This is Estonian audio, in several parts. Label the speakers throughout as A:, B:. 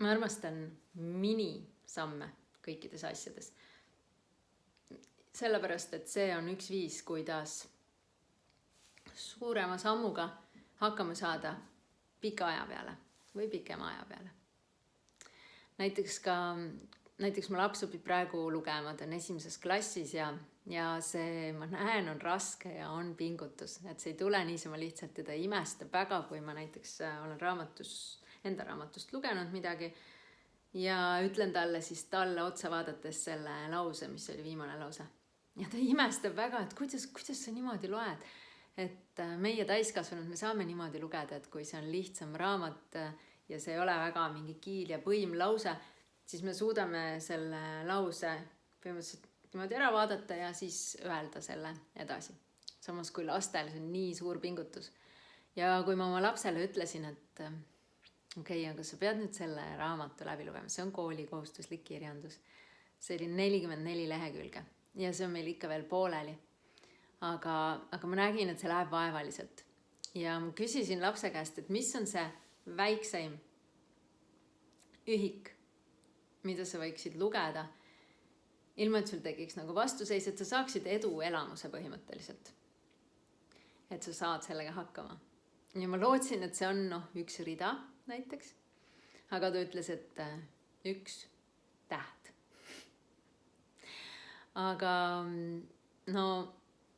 A: ma armastan minisamme kõikides asjades. Sellepärast, et see on üks viis, kuidas suurema sammuga hakkama saada pika aja peale või pikema aja peale. Näiteks mu laps õpib praegu lugema, ta on 1. klassis ja see, ma näen, on raske ja on pingutus, et see ei tule niisama lihtsalt ja ta imestab väga, kui ma näiteks olen enda raamatust lugenud midagi ja ütlen talle otsa vaadates selle lause, mis oli viimane lause. Ja ta imestab väga, et kuidas sa niimoodi loed. Et meie täiskasvanud me saame niimoodi lugeda, et kui see on lihtsam raamat ja see ei ole väga mingi kiil ja põim lause, siis me suudame selle lause põhimõtteliselt niimoodi ära vaadata ja siis öelda selle edasi. Samas kui lastel see on nii suur pingutus. Ja kui ma oma lapsele ütlesin, et okei, aga sa pead nüüd selle raamatu läbi lugema, see on kooli kohustuslik kirjandus. See oli 44 lehekülge ja see on meil ikka veel pooleli. Aga ma nägin, et see läheb vaevaliselt. Ja ma küsisin lapse käest, et mis on see väikseim ühik, mida sa võiksid lugeda, ilma et sul tekiks nagu vastuseis, et sa saaksid eduelamuse põhimõtteliselt. Et sa saad sellega hakkama. Ja ma lootsin, et see on üks rida näiteks. Aga ta ütles, et 1 täht. Aga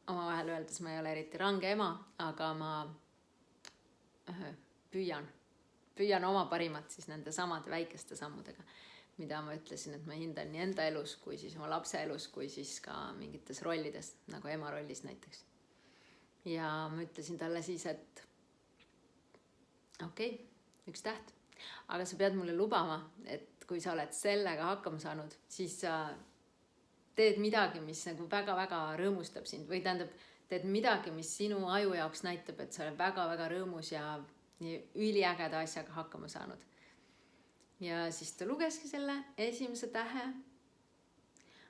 A: omavahel öeldes ma ei ole eriti range ema, aga ma püüan oma parimat siis nende samade väikeste sammudega, mida ma ütlesin, et ma hindan nii enda elus, kui siis oma lapse elus, kui siis ka mingites rollides, nagu ema rollis näiteks. Ja ma ütlesin talle siis, et okei, 1 täht, aga sa pead mulle lubama, et kui sa oled sellega hakkama saanud, siis sa teed midagi, mis nagu väga-väga rõõmustab sind või tähendab, teed midagi, mis sinu aju jaoks näitab, et sa oled väga-väga rõõmus ja üliägeda asjaga hakkama saanud. Ja siis ta lugeski selle 1. tähe.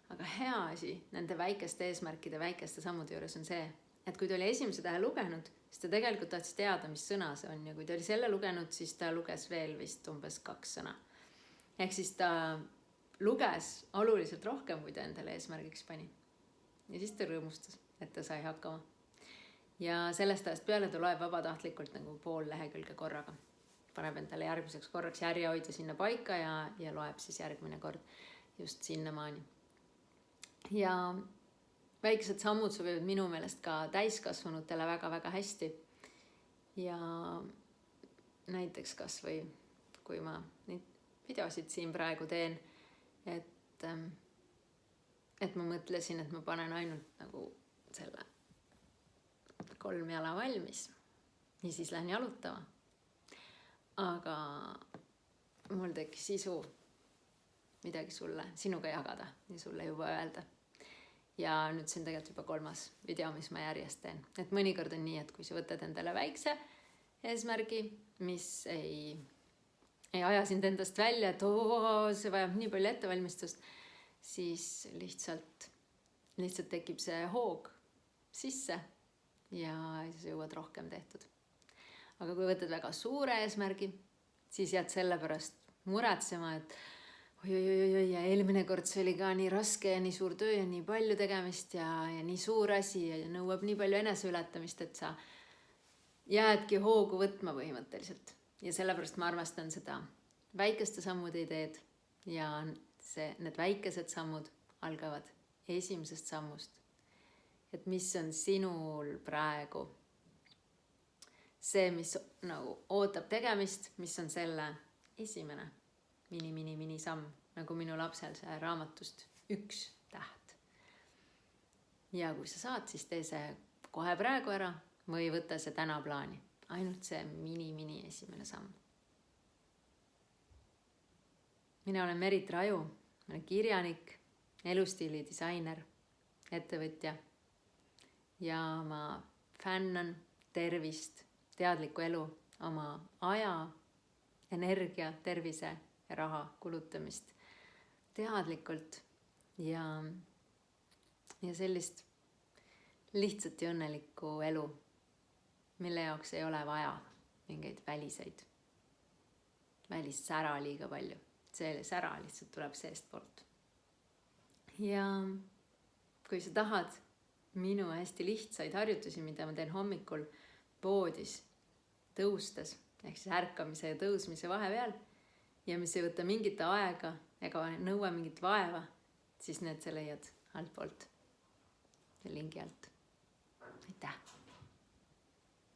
A: Aga hea asi nende väikeste eesmärkide, väikeste sammude juures on see, et kui ta oli 1. tähe lugenud, siis ta tegelikult tahtis teada, mis sõna see on. Ja kui ta oli selle lugenud, siis ta luges veel vist umbes 2 sõna. Ehk siis ta luges oluliselt rohkem, kui ta endale eesmärgiks pani. Ja siis ta rõõmustas, et ta sai hakkama. Ja sellest ajast peale ta loeb vabatahtlikult nagu pool lehekülge korraga. Paneb endale järgmiseks korraks järjehoidja sinna paika ja loeb siis järgmine kord just sinnamaani. Ja väikesed sammud sobivad minu meelest ka täiskasvanutele väga-väga hästi. Ja näiteks kas või, kui ma neid videosid siin praegu teen, et ma mõtlesin, et ma panen ainult nagu selle 3 jala valmis ja siis lähen jalutama. Aga mul tekkis sisu midagi sinuga jagada ja sulle juba öelda. Ja nüüd see on tegelikult juba 3. video, mis ma järjest teen. Et mõnikord on nii, et kui sa võtad endale väikse eesmärgi, mis ei aja sind endast välja, et see vajab nii palju ettevalmistust, siis lihtsalt tekib see hoog sisse ja siis jõuad rohkem tehtud. Aga kui võtad väga suure eesmärgi, siis jääd selle pärast muretsema, et oi, eelmine kord see oli ka nii raske ja nii suur töö ja nii palju tegemist ja nii suur asi ja nõuab nii palju eneseületamist, et sa jäädki hoogu võtma põhimõtteliselt. Ja sellepärast ma armastan seda väikeste sammude ideed ja need väikesed sammud algavad 1. sammust. Et mis on sinul praegu see, mis nagu ootab tegemist, mis on selle esimene mini samm, nagu minu lapsel see raamatust 1 täht. Ja kui sa saad, siis tee see kohe praegu ära või võta see täna plaani. Ainult see mini esimene samm. Mina olen Merit Raju, ma olen kirjanik, elustiili disainer, ettevõtja ja ma fännan tervist, teadlikku elu, oma aja, energia, tervise ja raha kulutamist teadlikult ja sellist lihtsat ja õnnelikku elu, mille jaoks ei ole vaja mingeid väliseid välist sära liiga palju. See sära lihtsalt tuleb seestpoolt. Ja kui sa tahad minu hästi lihtsaid harjutusi, mida ma teen hommikul voodis tõustes, ehk siis ärkamise ja tõusmise vahepeal, ja mis ei võta mingit aega ega nõua mingit vaeva, siis need sa leiad altpoolt lingi alt. Aitäh!